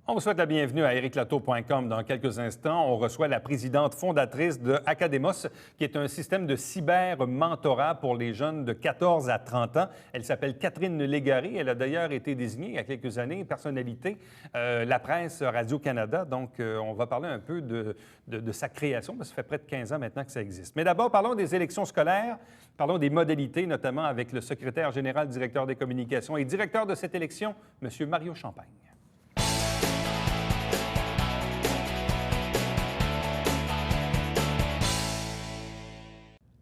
On vous souhaite la bienvenue à ericlato.com. Dans quelques instants, on reçoit la présidente fondatrice de Academos, qui est un système de cyber-mentorat pour les jeunes de 14 à 30 ans. Elle s'appelle Catherine Légaré. Elle a d'ailleurs été désignée il y a quelques années personnalité la presse Radio-Canada. Donc, on va parler un peu de sa création, parce que ça fait près de 15 ans maintenant que ça existe. Mais d'abord, parlons des élections scolaires. Parlons des modalités, notamment avec le secrétaire général, directeur des communications et directeur de cette élection, M. Mario Champagne.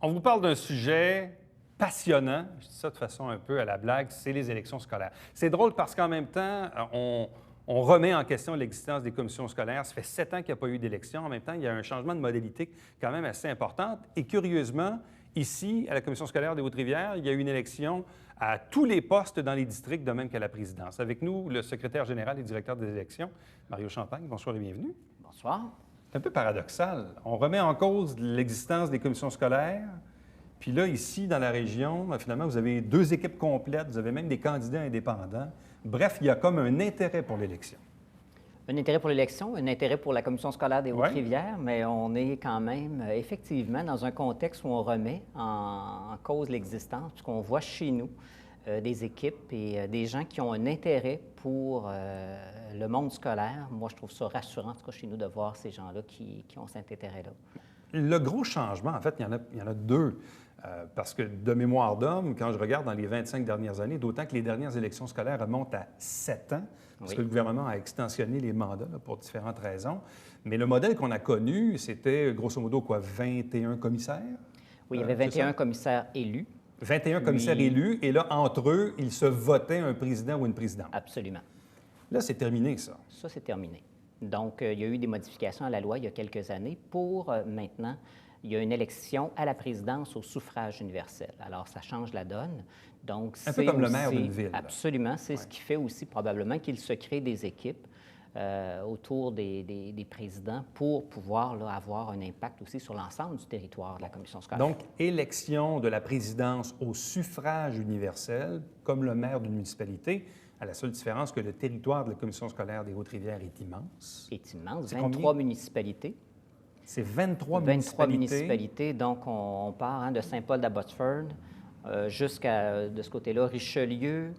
On vous parle d'un sujet passionnant, je dis ça de façon un peu à la blague, c'est les élections scolaires. C'est drôle parce qu'en même temps, on remet en question l'existence des commissions scolaires. Ça fait 7 ans qu'il n'y a pas eu d'élection. En même temps, il y a un changement de modalité quand même assez important. Et curieusement, ici, à la commission scolaire des Hautes-Rivières, il y a eu une élection à tous les postes dans les districts, de même qu'à la présidence. Avec nous, le secrétaire général et directeur des élections, Mario Champagne. Bonsoir et bienvenue. Bonsoir. C'est un peu paradoxal. On remet en cause l'existence des commissions scolaires. Puis là, ici, dans la région, finalement, vous avez 2 équipes complètes, vous avez même des candidats indépendants. Bref, il y a comme un intérêt pour l'élection. Un intérêt pour l'élection, un intérêt pour la commission scolaire des Hautes-Rivières, mais on est quand même effectivement dans un contexte où on remet en cause l'existence, puisqu'on voit chez nous des équipes et des gens qui ont un intérêt pour le monde scolaire. Moi, je trouve ça rassurant, en tout cas chez nous, de voir ces gens-là qui ont cet intérêt-là. Le gros changement, en fait, il y en a 2. Parce que de mémoire d'homme, quand je regarde dans les 25 dernières années, d'autant que les dernières élections scolaires remontent à 7 ans, parce que le gouvernement a extensionné les mandats là, pour différentes raisons. Mais le modèle qu'on a connu, c'était grosso modo quoi, 21 commissaires? Oui, il y avait 21 commissaires élus. 21 commissaires élus, et là, entre eux, ils se votaient un président ou une présidente. Absolument. Là, c'est terminé, ça. Ça, c'est terminé. Donc, il y a eu des modifications à la loi il y a quelques années pour maintenant, il y a une élection à la présidence au suffrage universel. Alors, ça change la donne. Donc, un peu comme le maire d'une ville. Absolument. C'est ce qui fait aussi probablement qu'il se crée des équipes autour des présidents pour pouvoir là, avoir un impact aussi sur l'ensemble du territoire de la commission scolaire. Donc, élection de la présidence au suffrage universel, comme le maire d'une municipalité, à la seule différence que le territoire de la commission scolaire des Hautes-Rivières est immense. Est immense. 23 municipalités. C'est 23 municipalités. Donc, on part de Saint-Paul-d'Abbotsford jusqu'à, de ce côté-là, Richelieu,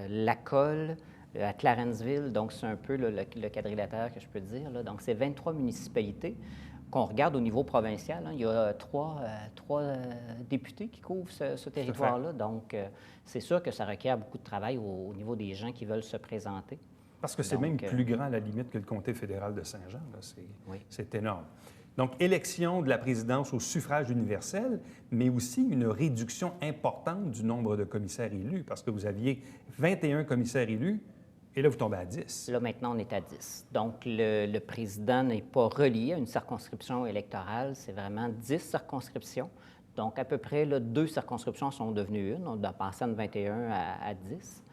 Lacolle, à Clarenceville. Donc, c'est un peu le quadrilatère que je peux dire. Là. Donc, c'est 23 municipalités qu'on regarde au niveau provincial. Hein. Il y a trois députés qui couvrent ce territoire-là. Donc, c'est sûr que ça requiert beaucoup de travail au niveau des gens qui veulent se présenter. Parce que c'est même plus grand, à la limite, que le comté fédéral de Saint-Jean. C'est énorme. Donc, élection de la présidence au suffrage universel, mais aussi une réduction importante du nombre de commissaires élus, parce que vous aviez 21 commissaires élus, et là, vous tombez à 10. Là, maintenant, on est à 10. Donc, le président n'est pas relié à une circonscription électorale. C'est vraiment 10 circonscriptions. Donc, à peu près, là, 2 circonscriptions sont devenues une. On a passé de 21 à 10.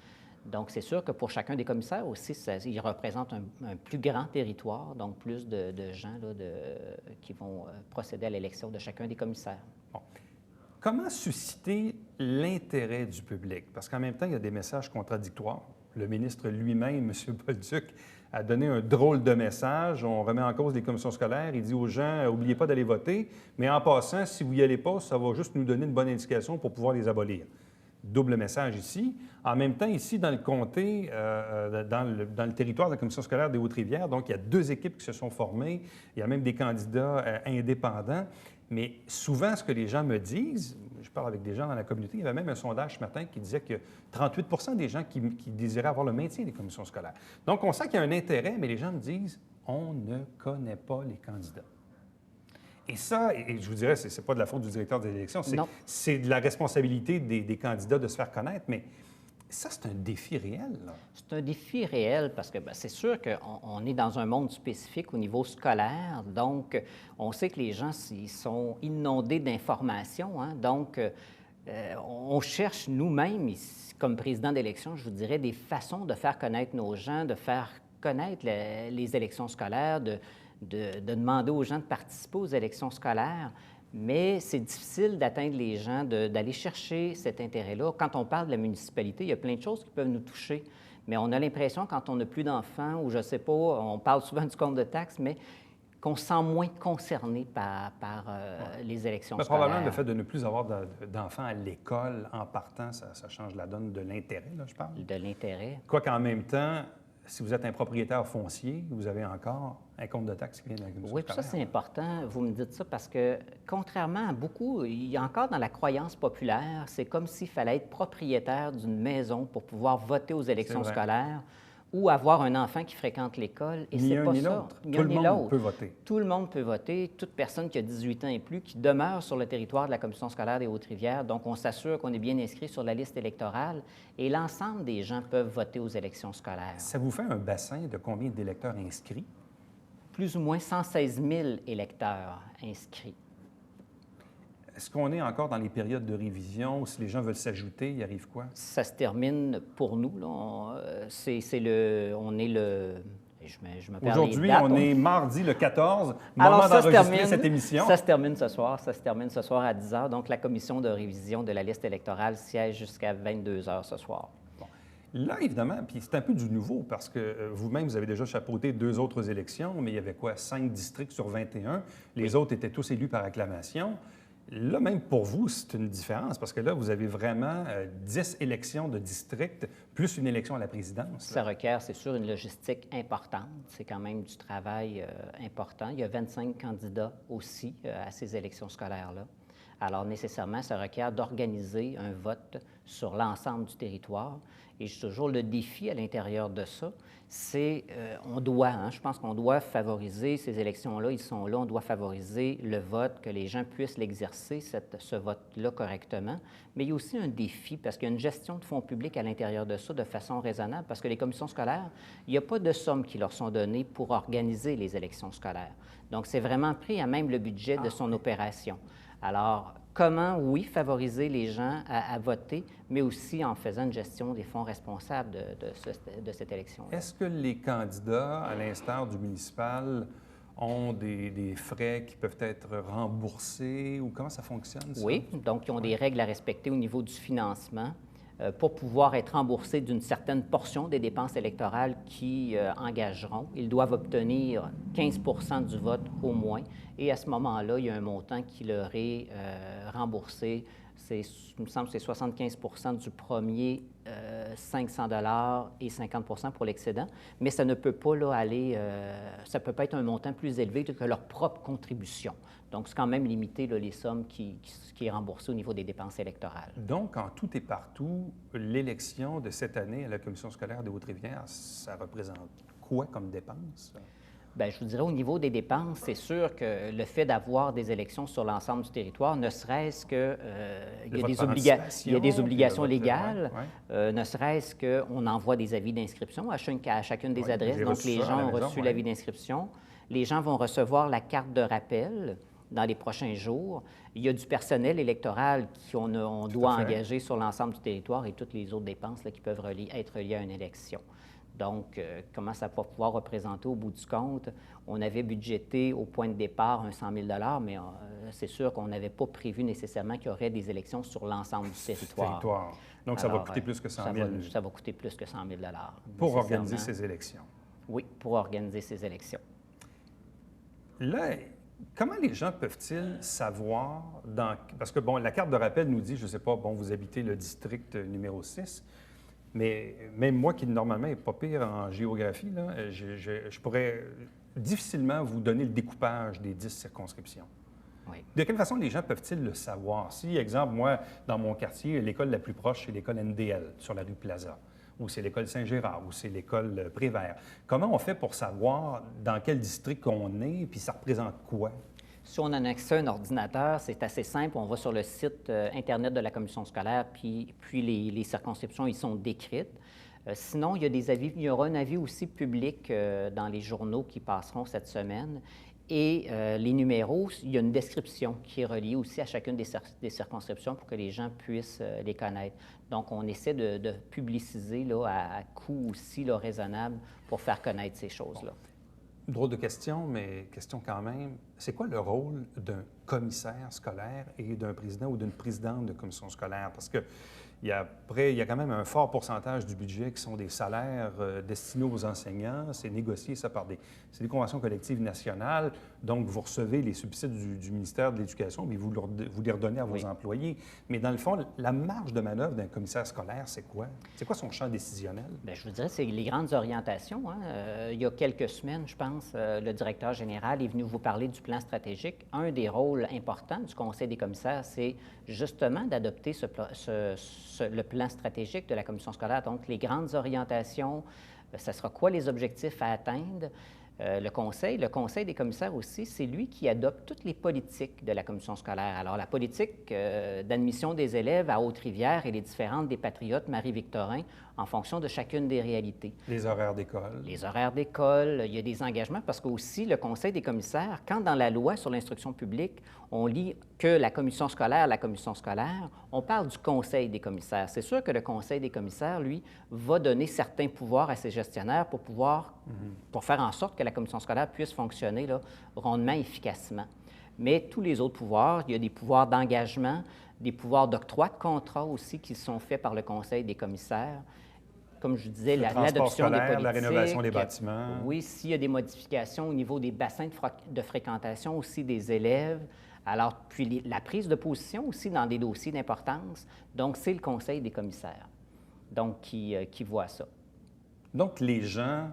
Donc, c'est sûr que pour chacun des commissaires aussi, il représente un plus grand territoire, donc plus de gens là, qui vont procéder à l'élection de chacun des commissaires. Bon. Comment susciter l'intérêt du public? Parce qu'en même temps, il y a des messages contradictoires. Le ministre lui-même, M. Bolduc, a donné un drôle de message. On remet en cause les commissions scolaires. Il dit aux gens, n'oubliez pas d'aller voter, mais en passant, si vous n'y allez pas, ça va juste nous donner une bonne indication pour pouvoir les abolir. Double message ici. En même temps, ici, dans le comté, dans le territoire de la commission scolaire des Hautes-Rivières, donc il y a 2 équipes qui se sont formées. Il y a même des candidats indépendants. Mais souvent, ce que les gens me disent, je parle avec des gens dans la communauté, il y avait même un sondage ce matin qui disait que 38 des gens qui désiraient avoir le maintien des commissions scolaires. Donc, on sent qu'il y a un intérêt, mais les gens me disent, on ne connaît pas les candidats. Et ça, et je vous dirais, ce n'est pas de la faute du directeur des élections, c'est de la responsabilité des candidats de se faire connaître, mais ça, c'est un défi réel. C'est un défi réel parce que c'est sûr qu'on est dans un monde spécifique au niveau scolaire, donc on sait que les gens ils sont inondés d'informations, hein, donc on cherche nous-mêmes, comme président d'élection, je vous dirais, des façons de faire connaître nos gens, de faire connaître les élections scolaires, de demander aux gens de participer aux élections scolaires. Mais c'est difficile d'atteindre les gens, d'aller chercher cet intérêt-là. Quand on parle de la municipalité, il y a plein de choses qui peuvent nous toucher. Mais on a l'impression, quand on n'a plus d'enfants, ou je ne sais pas, on parle souvent du compte de taxes, mais qu'on se sent moins concerné par les élections scolaires. Probablement le fait de ne plus avoir d'enfants à l'école en partant, ça change la donne de l'intérêt, là, je parle. De l'intérêt. Quoiqu'en même temps, si vous êtes un propriétaire foncier, vous avez encore un compte de taxes qui vient de la commission Oui, puis ça, scolaire. c'est important. Vous me dites ça parce que, contrairement à beaucoup, il y a encore dans la croyance populaire, c'est comme s'il fallait être propriétaire d'une maison pour pouvoir voter aux élections scolaires ou avoir un enfant qui fréquente l'école. Et c'est pas ça. Tout le monde peut voter. Tout le monde peut voter. Toute personne qui a 18 ans et plus qui demeure sur le territoire de la Commission scolaire des Hautes-Rivières. Donc, on s'assure qu'on est bien inscrit sur la liste électorale et l'ensemble des gens peuvent voter aux élections scolaires. Ça vous fait un bassin de combien d'électeurs inscrits? Plus ou moins 116 000 électeurs inscrits. Est-ce qu'on est encore dans les périodes de révision ou si les gens veulent s'ajouter, il arrive quoi? Ça se termine pour nous. Là. On est le... Je me perds Aujourd'hui, les dates. on est mardi le 14, Alors, moment d'enregistrer cette émission. Ça se termine ce soir. Ça se termine ce soir à 10 h. Donc, la commission de révision de la liste électorale siège jusqu'à 22 h ce soir. Bon. Là, évidemment, puis c'est un peu du nouveau parce que vous-même, vous avez déjà chapeauté 2 autres élections, mais il y avait quoi, 5 districts sur 21. Les autres étaient tous élus par acclamation. Là, même pour vous, c'est une différence parce que là, vous avez vraiment 10 élections de district plus une élection à la présidence. Ça requiert, c'est sûr, une logistique importante. C'est quand même du travail important. Il y a 25 candidats aussi à ces élections scolaires-là. Alors, nécessairement, ça requiert d'organiser un vote sur l'ensemble du territoire. Et toujours le défi à l'intérieur de ça, c'est, je pense qu'on doit favoriser ces élections-là, ils sont là, on doit favoriser le vote, que les gens puissent l'exercer, ce vote-là correctement. Mais il y a aussi un défi, parce qu'il y a une gestion de fonds publics à l'intérieur de ça de façon raisonnable, parce que les commissions scolaires, il n'y a pas de sommes qui leur sont données pour organiser les élections scolaires. Donc, c'est vraiment pris à même le budget de son opération. Alors, comment, oui, favoriser les gens à voter, mais aussi en faisant une gestion des fonds responsables de cette élection. Est-ce que les candidats, à l'instar du municipal, ont des frais qui peuvent être remboursés ou comment ça fonctionne, ça? Oui, donc ils ont des règles à respecter au niveau du financement pour pouvoir être remboursés d'une certaine portion des dépenses électorales qu'ils engageront. Ils doivent obtenir 15 du vote au moins. Et à ce moment-là, il y a un montant qui leur est remboursé. Il me semble que c'est 75 du premier 500 et 50 pour l'excédent. Mais ça ne peut pas aller, ça ne peut pas être un montant plus élevé que leur propre contribution. Donc, c'est quand même limité, là, les sommes qui est remboursée au niveau des dépenses électorales. Donc, en tout et partout, l'élection de cette année à la Commission scolaire des Hautes-Rivières, ça représente quoi comme dépenses? Bien, je vous dirais, au niveau des dépenses, c'est sûr que le fait d'avoir des élections sur l'ensemble du territoire, ne serait-ce que il y a des obligations légales, ne serait-ce qu'on envoie des avis d'inscription à chacune des adresses. Donc, les gens ont reçu l'avis d'inscription. Les gens vont recevoir la carte de rappel dans les prochains jours. Il y a du personnel électoral qu'on doit engager sur l'ensemble du territoire et toutes les autres dépenses là, qui peuvent être liées à une élection. Donc, comment ça va pouvoir représenter au bout du compte? On avait budgété au point de départ un 100 000 mais c'est sûr qu'on n'avait pas prévu nécessairement qu'il y aurait des élections sur l'ensemble du territoire. Donc, ça va coûter plus que 100 000 Ça va coûter plus que 100 000 pour organiser ces élections. Oui, pour organiser ces élections. Là, comment les gens peuvent-ils savoir Parce que, bon, la carte de rappel nous dit, je ne sais pas, bon, vous habitez le district numéro 6, mais même moi qui, normalement, n'est pas pire en géographie, là, je pourrais difficilement vous donner le découpage des 10 circonscriptions. Oui. De quelle façon les gens peuvent-ils le savoir? Si, exemple, moi, dans mon quartier, l'école la plus proche, c'est l'école NDL sur la rue Plaza, ou c'est l'école Saint-Gérard, ou c'est l'école Prévert. Comment on fait pour savoir dans quel district on est, puis ça représente quoi? Si on a accès à un ordinateur, c'est assez simple. On va sur le site Internet de la commission scolaire, puis les circonscriptions y sont décrites. Sinon, il y aura un avis aussi public dans les journaux qui passeront cette semaine. Et les numéros, il y a une description qui est reliée aussi à chacune des circonscriptions pour que les gens puissent les connaître. Donc, on essaie de publiciser là, à coût aussi là, raisonnable pour faire connaître ces choses-là. Drôle de question, mais question quand même. C'est quoi le rôle d'un commissaire scolaire et d'un président ou d'une présidente de commission scolaire? Parce que il y a quand même un fort pourcentage du budget qui sont des salaires destinés aux enseignants. C'est négocié, ça, c'est des conventions collectives nationales. Donc, vous recevez les subsides du ministère de l'Éducation, mais vous les redonnez à vos employés. Mais dans le fond, la marge de manœuvre d'un commissaire scolaire, c'est quoi? C'est quoi son champ décisionnel? Bien, je vous dirais, c'est les grandes orientations. Hein. Il y a quelques semaines, je pense, le directeur général est venu vous parler du plan stratégique. Un des rôles importants du Conseil des commissaires, c'est justement d'adopter le plan stratégique de la commission scolaire. Donc, les grandes orientations, ça sera quoi les objectifs à atteindre? Le conseil des commissaires aussi, c'est lui qui adopte toutes les politiques de la commission scolaire. Alors, la politique d'admission des élèves à Haute-Rivière, elle est différente des Patriotes Marie-Victorin en fonction de chacune des réalités. Les horaires d'école. Les horaires d'école, il y a des engagements parce qu'aussi, le conseil des commissaires, quand dans la loi sur l'instruction publique, on lit que la commission scolaire, on parle du conseil des commissaires. C'est sûr que le conseil des commissaires, lui, va donner certains pouvoirs à ses gestionnaires pour faire en sorte que la commission scolaire puisse fonctionner là, rondement, efficacement. Mais tous les autres pouvoirs, il y a des pouvoirs d'engagement, des pouvoirs d'octroi de contrat aussi qui sont faits par le conseil des commissaires. Comme je disais, l'adoption des politiques. La rénovation des bâtiments. Oui, s'il y a des modifications au niveau des bassins de fréquentation aussi des élèves. Alors, puis la prise de position aussi dans des dossiers d'importance. Donc, c'est le conseil des commissaires donc, qui voit ça. Donc, les gens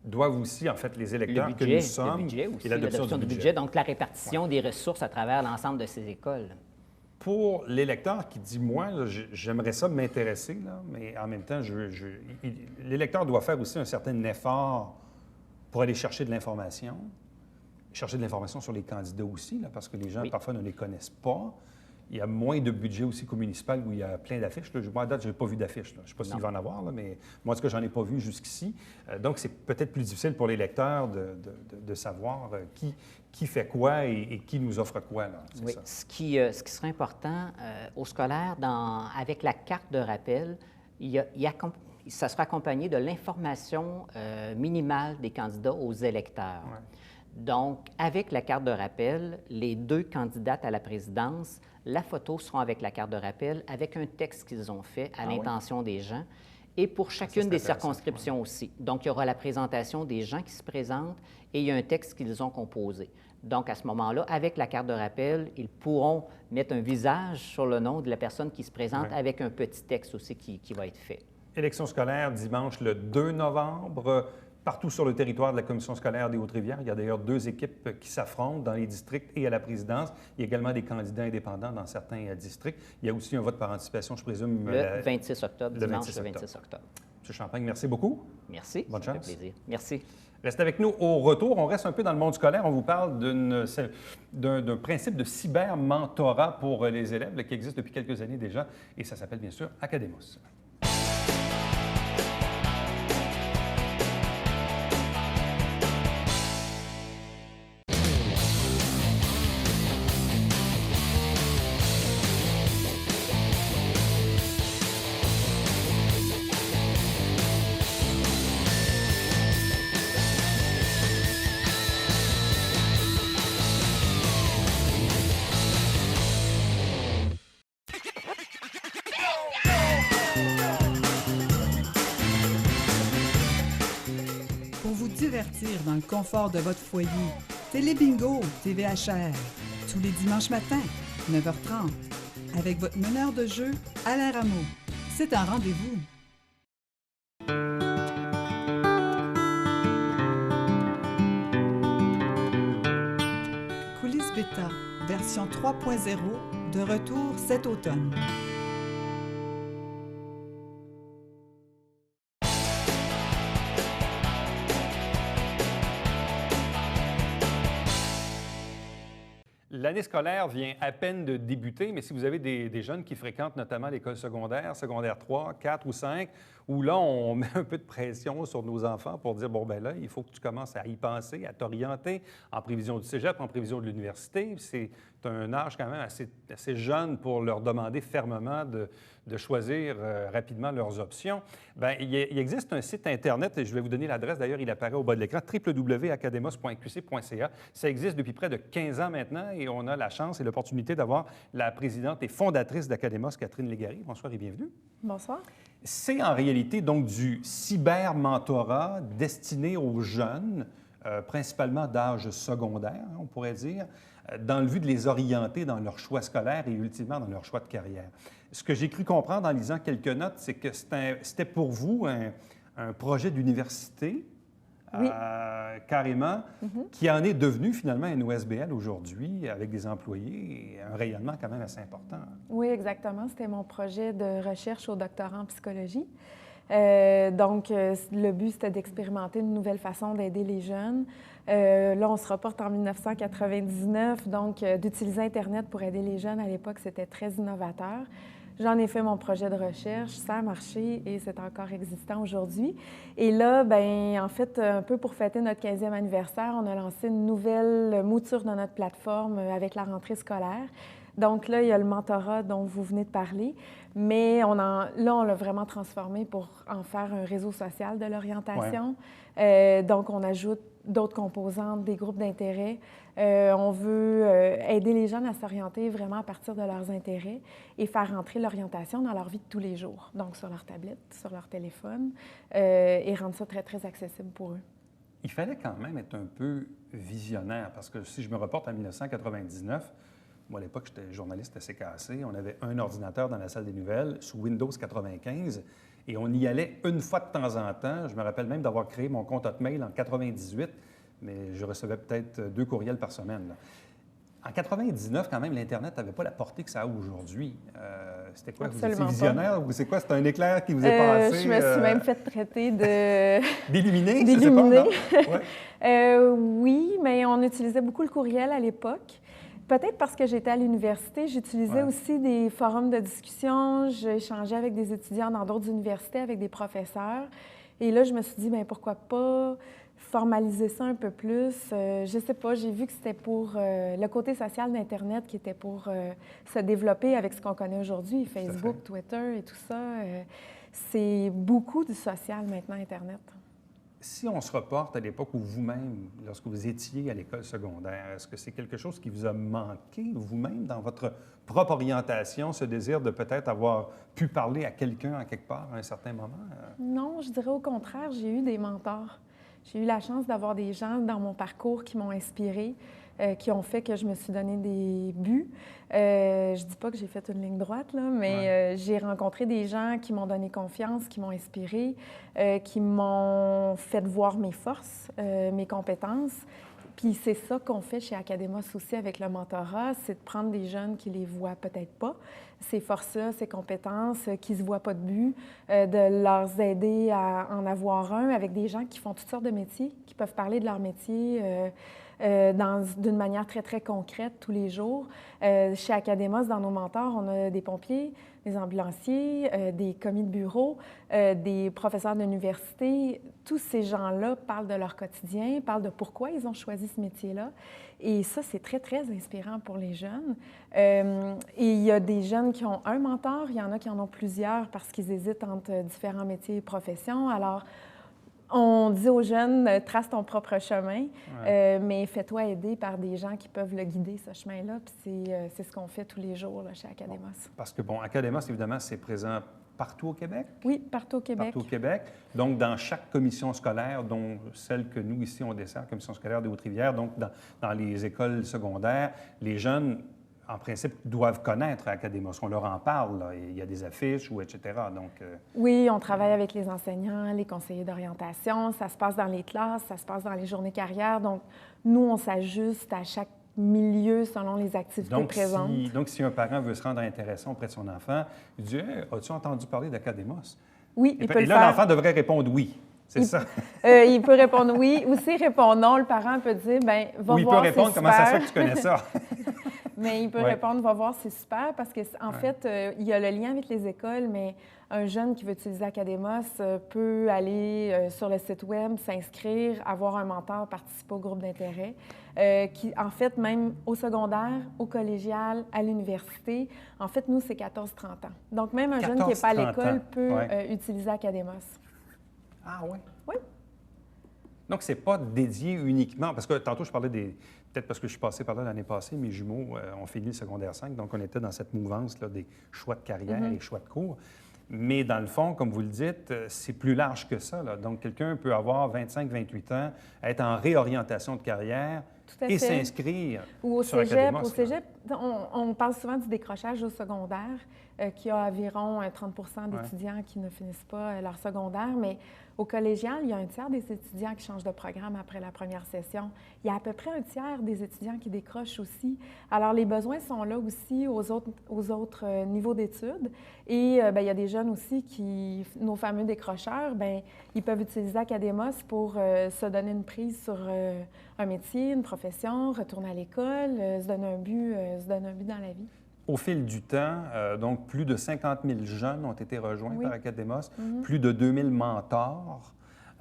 doivent aussi, en fait, les électeurs que nous sommes, le budget aussi, et l'adoption du budget. Donc, la répartition des ressources à travers l'ensemble de ces écoles. Pour l'électeur qui dit, moi, là, j'aimerais ça m'intéresser, là, mais en même temps, l'électeur doit faire aussi un certain effort pour aller chercher de l'information sur les candidats aussi, là, parce que les gens, parfois, ne les connaissent pas. Il y a moins de budget aussi qu'au municipal où il y a plein d'affiches. Moi, à date, je n'ai pas vu d'affiches. Je ne sais pas s'il va en avoir, là, mais moi, en tout cas, j'en ai pas vu jusqu'ici. Donc, c'est peut-être plus difficile pour l'électeur de savoir qui fait quoi et qui nous offre quoi. Là. Oui. Ça. Ce qui serait important au scolaire, avec la carte de rappel, ça sera accompagné de l'information minimale des candidats aux électeurs. Ouais. Donc, avec la carte de rappel, les deux candidates à la présidence, la photo sera avec la carte de rappel, avec un texte qu'ils ont fait à l'intention des gens, et pour chacune des circonscriptions aussi. Donc, il y aura la présentation des gens qui se présentent et il y a un texte qu'ils ont composé. Donc, à ce moment-là, avec la carte de rappel, ils pourront mettre un visage sur le nom de la personne qui se présente avec un petit texte aussi qui va être fait. Élection scolaire dimanche le 2 novembre. Partout sur le territoire de la Commission scolaire des Hautes-Rivières. Il y a d'ailleurs 2 équipes qui s'affrontent dans les districts et à la présidence. Il y a également des candidats indépendants dans certains districts. Il y a aussi un vote par anticipation, je présume. Le 26 octobre, dimanche le 26 octobre. M. Champagne, merci beaucoup. Merci. Bonne chance. Ça fait plaisir. Merci. Restez avec nous au retour. On reste un peu dans le monde scolaire. On vous parle d'un principe de cyber-mentorat pour les élèves qui existe depuis quelques années déjà. Et ça s'appelle bien sûr Academos. Dans le confort de votre foyer. Télébingo, TVHR, tous les dimanches matins, 9h30, avec votre meneur de jeu, Alain Rameau. C'est un rendez-vous. Coulisses Bêta, version 3.0, de retour cet automne. L'année scolaire vient à peine de débuter, mais si vous avez des jeunes qui fréquentent notamment l'école secondaire, secondaire 3, 4 ou 5, où là, on met un peu de pression sur nos enfants pour dire, bon, ben là, il faut que tu commences à y penser, à t'orienter en prévision du cégep, en prévision de l'université. C'est un âge quand même assez jeune pour leur demander fermement de choisir rapidement leurs options. Bien, il existe un site Internet, et je vais vous donner l'adresse, d'ailleurs, il apparaît au bas de l'écran, www.academos.qc.ca. Ça existe depuis près de 15 ans maintenant et on a la chance et l'opportunité d'avoir la présidente et fondatrice d'Academos, Catherine Légaré. Bonsoir et bienvenue. Bonsoir. C'est en réalité donc du cyber-mentorat destiné aux jeunes, principalement d'âge secondaire, on pourrait dire, dans le but de les orienter dans leur choix scolaire et ultimement dans leur choix de carrière. Ce que j'ai cru comprendre en lisant quelques notes, c'est que c'était pour vous un projet d'université, oui. Carrément, qui en est devenu finalement un OSBL aujourd'hui avec des employés et un rayonnement quand même assez important. Oui, exactement. C'était mon projet de recherche au doctorat en psychologie. Le but, c'était d'expérimenter une nouvelle façon d'aider les jeunes. Là, on se reporte en 1999, donc d'utiliser Internet pour aider les jeunes, à l'époque, c'était très innovateur. J'en ai fait mon projet de recherche, ça a marché et c'est encore existant aujourd'hui. Et là, bien, en fait, un peu pour fêter notre 15e anniversaire, on a lancé une nouvelle mouture de notre plateforme avec la rentrée scolaire. Donc là, il y a le mentorat dont vous venez de parler, mais on l'a vraiment transformé pour en faire un réseau social de l'orientation. Ouais. Donc, on ajoute d'autres composantes, des groupes d'intérêt. On veut aider les jeunes à s'orienter vraiment à partir de leurs intérêts et faire entrer l'orientation dans leur vie de tous les jours, donc sur leur tablette, sur leur téléphone, et rendre ça très, très accessible pour eux. Il fallait quand même être un peu visionnaire, parce que si je me reporte à 1999, moi, à l'époque, j'étais journaliste à CKC. On avait un ordinateur dans la salle des nouvelles sous Windows 95 et on y allait une fois de temps en temps. Je me rappelle même d'avoir créé mon compte Hotmail en 98, mais je recevais peut-être 2 courriels par semaine. Là. En 99, quand même, l'Internet n'avait pas la portée que ça a aujourd'hui. C'était quoi? Absolument vous étiez visionnaire ou c'est quoi? C'était un éclair qui vous est passé? Je me suis même fait traiter de... D'illuminer? D'illuminer. Ouais. Oui, mais on utilisait beaucoup le courriel à l'époque. Peut-être parce que j'étais à l'université, j'utilisais aussi des forums de discussion, j'échangeais avec des étudiants dans d'autres universités, avec des professeurs. Et là, je me suis dit, bien, pourquoi pas formaliser ça un peu plus? Je ne sais pas, j'ai vu que c'était pour le côté social d'Internet qui était pour se développer avec ce qu'on connaît aujourd'hui, Facebook, Twitter et tout ça. C'est beaucoup du social maintenant, Internet. Si on se reporte à l'époque où vous-même, lorsque vous étiez à l'école secondaire, est-ce que c'est quelque chose qui vous a manqué vous-même dans votre propre orientation, ce désir de peut-être avoir pu parler à quelqu'un à quelque part à un certain moment? Non, je dirais au contraire, j'ai eu des mentors. J'ai eu la chance d'avoir des gens dans mon parcours qui m'ont inspirée, qui ont fait que je me suis donné des buts. Je dis pas que j'ai fait une ligne droite, là, mais j'ai rencontré des gens qui m'ont donné confiance, qui m'ont inspirée, qui m'ont fait voir mes forces, mes compétences. Puis c'est ça qu'on fait chez Academos aussi avec le mentorat, c'est de prendre des jeunes qui les voient peut-être pas, ces forces-là, ces compétences, qui se voient pas de but, de leur aider à en avoir un avec des gens qui font toutes sortes de métiers, qui peuvent parler de leur métier d'une manière très, très concrète tous les jours. Chez Academos, dans nos mentors, on a des pompiers, des ambulanciers, des commis de bureau, des professeurs d'université. Tous ces gens-là parlent de leur quotidien, parlent de pourquoi ils ont choisi ce métier-là. Et ça, c'est très, très inspirant pour les jeunes. Et il y a des jeunes qui ont un mentor, il y en a qui en ont plusieurs parce qu'ils hésitent entre différents métiers et professions. Alors, on dit aux jeunes, trace ton propre chemin, mais fais-toi aider par des gens qui peuvent le guider, ce chemin-là. Puis c'est ce qu'on fait tous les jours là, chez Academos. Parce que, bon, Academos, évidemment, c'est présent partout au Québec? Oui, partout au Québec. Partout au Québec. Donc, dans chaque commission scolaire, dont celle que nous, ici, on dessert, commission scolaire des Hautes-Rivières, donc dans les écoles secondaires, les jeunes, en principe, doivent connaître Academos. On leur en parle, là. Il y a des affiches, etc. Donc, Oui, on travaille avec les enseignants, les conseillers d'orientation. Ça se passe dans les classes, ça se passe dans les journées carrières. Donc, nous, on s'ajuste à chaque milieu selon les activités présentes. Donc, si un parent veut se rendre intéressant auprès de son enfant, il dit hey, « As-tu entendu parler d'Academos? » Oui, il peut le faire. Et là, l'enfant devrait répondre « Oui ». C'est ça. Il peut répondre oui. Ou s'il répond non, le parent peut dire, bien, va voir, il peut répondre, c'est comment ça se super. fait que tu connais ça? Mais il peut Ouais. répondre, va voir, c'est super, parce qu'en fait, il y a le lien avec les écoles, mais un jeune qui veut utiliser Academos peut aller sur le site web, s'inscrire, avoir un mentor, participer au groupe d'intérêt, qui, en fait, même au secondaire, au collégial, à l'université, en fait, nous, c'est 14-30 ans. Donc, même un jeune qui n'est pas à 14-30 l'école ans. peut Ouais. utiliser Academos. Ah oui? Oui. Donc, c'est pas dédié uniquement, parce que tantôt, je parlais des... Peut-être parce que je suis passé par là l'année passée, mes jumeaux ont fini le secondaire 5, donc on était dans cette mouvance-là des choix de carrière et choix de cours. Mais dans le fond, comme vous le dites, c'est plus large que ça, là. Donc, quelqu'un peut avoir 25-28 ans, être en réorientation de carrière Tout à et fait. s'inscrire Ou au sur cégep. Academos, Au là. cégep, on parle souvent du décrochage au secondaire, qu'il y a environ 30 d'étudiants qui ne finissent pas leur secondaire, mais au collégial, il y a un tiers des étudiants qui changent de programme après la première session. Il y a à peu près un tiers des étudiants qui décrochent aussi. Alors, les besoins sont là aussi aux autres niveaux d'études. Et bien, il y a des jeunes aussi nos fameux décrocheurs, bien, ils peuvent utiliser Academos pour se donner une prise sur un métier, une profession, retourner à l'école, se donner un but dans la vie. Au fil du temps, donc plus de 50 000 jeunes ont été rejoints Oui. par Academos, plus de 2000 mentors.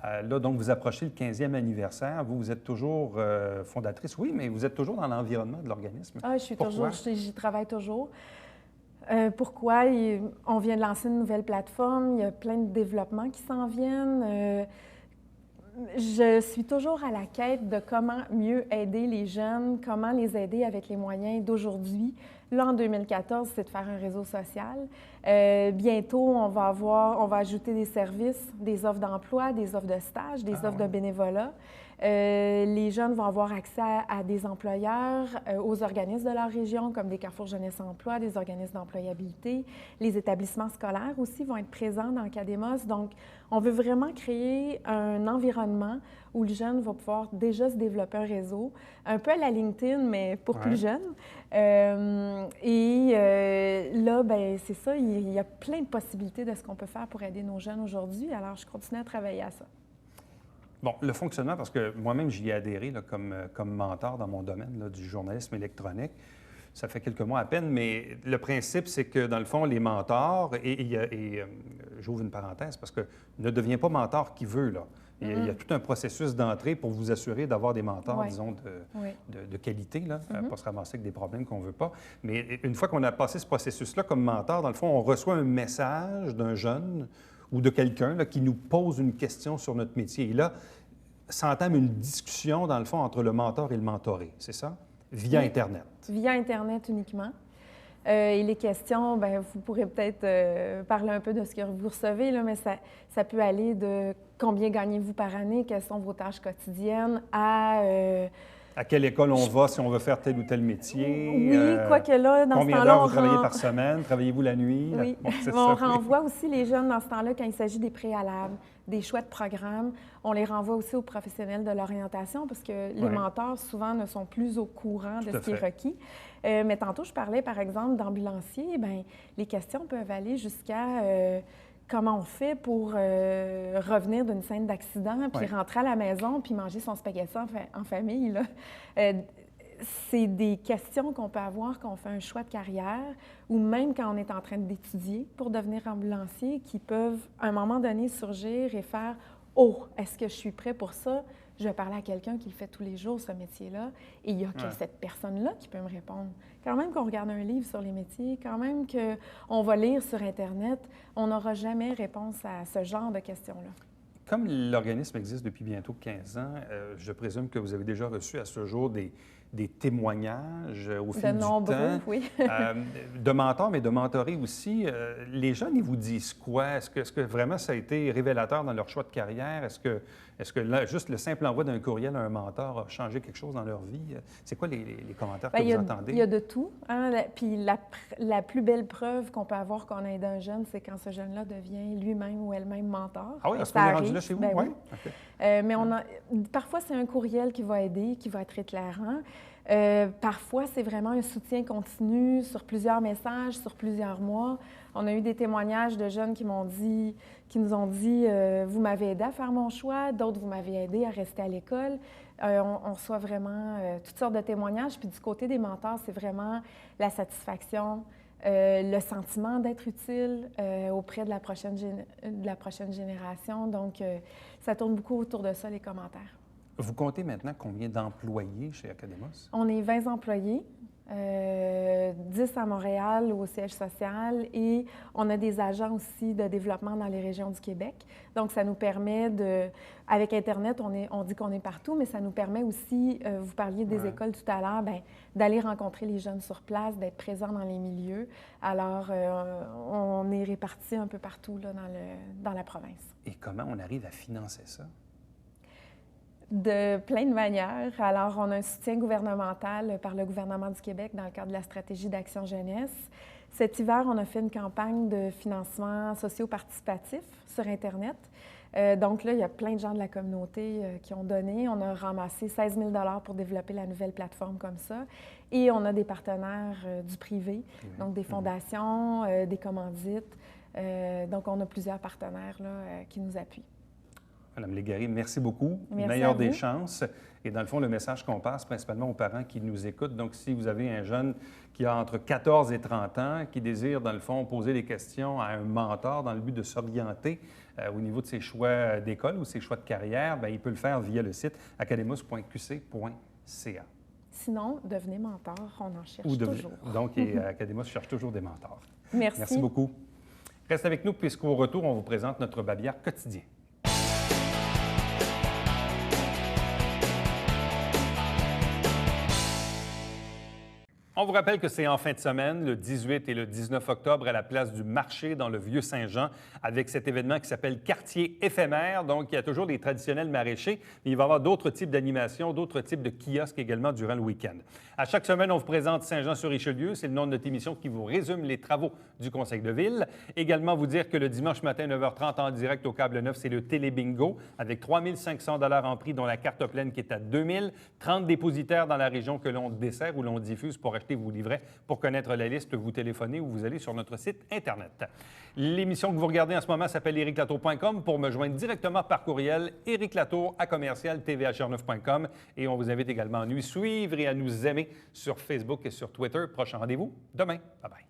Là, donc, vous approchez le 15e anniversaire. Vous êtes toujours fondatrice, oui, mais vous êtes toujours dans l'environnement de l'organisme. Ah, Pourquoi? j'y travaille toujours. Pourquoi? On vient de lancer une nouvelle plateforme, il y a plein de développements qui s'en viennent. Je suis toujours à la quête de comment mieux aider les jeunes, comment les aider avec les moyens d'aujourd'hui. Là, en 2014, c'est de faire un réseau social. Bientôt, on va ajouter des services, des offres d'emploi, des offres de stage, des offres de bénévolat. Les jeunes vont avoir accès à des employeurs, aux organismes de leur région, comme des Carrefour Jeunesse Emploi, des organismes d'employabilité. Les établissements scolaires aussi vont être présents dans Academos. Donc, on veut vraiment créer un environnement où le jeune va pouvoir déjà se développer un réseau, un peu à la LinkedIn, mais pour plus jeunes. Là, bien, c'est ça, il y a plein de possibilités de ce qu'on peut faire pour aider nos jeunes aujourd'hui. Alors, je continue à travailler à ça. Bon, le fonctionnement, parce que moi-même, j'y ai adhéré là, comme mentor dans mon domaine là, du journalisme électronique. Ça fait quelques mois à peine, mais le principe, c'est que, dans le fond, les mentors, j'ouvre une parenthèse, parce que ne devient pas mentor qui veut, là. Il y a tout un processus d'entrée pour vous assurer d'avoir des mentors, disons, de qualité, là, pas se ramasser avec des problèmes qu'on ne veut pas. Mais une fois qu'on a passé ce processus-là comme mentor, dans le fond, on reçoit un message d'un jeune ou de quelqu'un là, qui nous pose une question sur notre métier. Et là, s'entame une discussion, dans le fond, entre le mentor et le mentoré, c'est ça? Via Internet. Via Internet uniquement. Et les questions, bien, vous pourrez peut-être parler un peu de ce que vous recevez, là, mais ça peut aller de combien gagnez-vous par année, quelles sont vos tâches quotidiennes, à quelle école on va si on veut faire tel ou tel métier? Oui, quoique là, dans ce combien temps-là, d'heures vous travaillez par semaine? Travaillez-vous la nuit? Oui. Bon, c'est On ça, renvoie aussi les jeunes dans ce temps-là quand il s'agit des préalables, des choix de programme. On les renvoie aussi aux professionnels de l'orientation parce que les mentors, souvent, ne sont plus au courant de ce qui est requis. Mais tantôt, je parlais, par exemple, d'ambulanciers. Bien, les questions peuvent aller jusqu'à comment on fait pour revenir d'une scène d'accident, puis rentrer à la maison, puis manger son spaghetti en famille, là. C'est des questions qu'on peut avoir quand on fait un choix de carrière ou même quand on est en train d'étudier pour devenir ambulancier qui peuvent, à un moment donné, surgir et faire « Oh, est-ce que je suis prêt pour ça? » Je vais parler à quelqu'un qui le fait tous les jours, ce métier-là, et il n'y a que cette personne-là qui peut me répondre. Quand même qu'on regarde un livre sur les métiers, quand même qu'on va lire sur Internet, on n'aura jamais réponse à ce genre de questions-là. Comme l'organisme existe depuis bientôt 15 ans, je présume que vous avez déjà reçu à ce jour des témoignages au fil du temps. Oui. De mentors, mais de mentorés aussi. Les jeunes, ils vous disent quoi? Est-ce que vraiment ça a été révélateur dans leur choix de carrière? Est-ce que là, juste le simple envoi d'un courriel à un mentor a changé quelque chose dans leur vie? C'est quoi les commentaires que vous entendez? Il y a de tout. Hein? Puis la plus belle preuve qu'on peut avoir qu'on a aidé un jeune, c'est quand ce jeune-là devient lui-même ou elle-même mentor. Ah oui, est-ce qu'on est rendu là chez vous? Ben oui. Okay. Mais parfois, c'est un courriel qui va aider, qui va être éclairant. Parfois, c'est vraiment un soutien continu sur plusieurs messages, sur plusieurs mois. On a eu des témoignages de jeunes qui nous ont dit vous m'avez aidé à faire mon choix, d'autres vous m'avez aidé à rester à l'école. On reçoit vraiment toutes sortes de témoignages. Puis du côté des mentors, c'est vraiment la satisfaction, le sentiment d'être utile auprès de la prochaine génération. Donc, ça tourne beaucoup autour de ça, les commentaires. Vous comptez maintenant combien d'employés chez Academos? On est 20 employés, 10 à Montréal au siège social et on a des agents aussi de développement dans les régions du Québec. Donc, ça nous permet avec Internet, on dit qu'on est partout, mais ça nous permet aussi, vous parliez des écoles tout à l'heure, d'aller rencontrer les jeunes sur place, d'être présents dans les milieux. Alors, on est répartis un peu partout là, dans la province. Et comment on arrive à financer ça? De plein de manières. Alors, on a un soutien gouvernemental par le gouvernement du Québec dans le cadre de la stratégie d'action jeunesse. Cet hiver, on a fait une campagne de financement socio-participatif sur Internet. Donc là, il y a plein de gens de la communauté qui ont donné. On a ramassé 16 000 $ pour développer la nouvelle plateforme comme ça. Et on a des partenaires du privé, donc des fondations, des commandites. Donc, on a plusieurs partenaires là, qui nous appuient. Madame Légaré, merci beaucoup. Merci Meilleure à vous. des chances. Et dans le fond, le message qu'on passe principalement aux parents qui nous écoutent, donc si vous avez un jeune qui a entre 14 et 30 ans, qui désire, dans le fond, poser des questions à un mentor dans le but de s'orienter au niveau de ses choix d'école ou ses choix de carrière, bien, il peut le faire via le site academos.qc.ca. Sinon, devenez mentor, on en cherche toujours. Donc, Academos cherche toujours des mentors. Merci. Merci beaucoup. Reste avec nous puisqu'au retour, on vous présente notre babillard quotidien. On vous rappelle que c'est en fin de semaine, le 18 et le 19 octobre, à la place du marché dans le Vieux-Saint-Jean, avec cet événement qui s'appelle Quartier éphémère. Donc, il y a toujours les traditionnels maraîchers, mais il va y avoir d'autres types d'animations, d'autres types de kiosques également durant le week-end. À chaque semaine, on vous présente Saint-Jean-sur-Richelieu. C'est le nom de notre émission qui vous résume les travaux du Conseil de ville. Également, vous dire que le dimanche matin, 9h30, en direct au Câble 9, c'est le Télébingo, avec 3 500 $ en prix, dont la carte pleine qui est à 2 000. 30 dépositaires dans la région que l'on dessert ou l'on diffuse pour acheter vos livrets. Pour connaître la liste, vous téléphonez ou vous allez sur notre site Internet. L'émission que vous regardez en ce moment s'appelle ericlatour.com. Pour me joindre directement par courriel, ericlatour@tvhr9.com. Et on vous invite également à nous suivre et à nous aimer sur Facebook et sur Twitter. Prochain rendez-vous demain. Bye bye.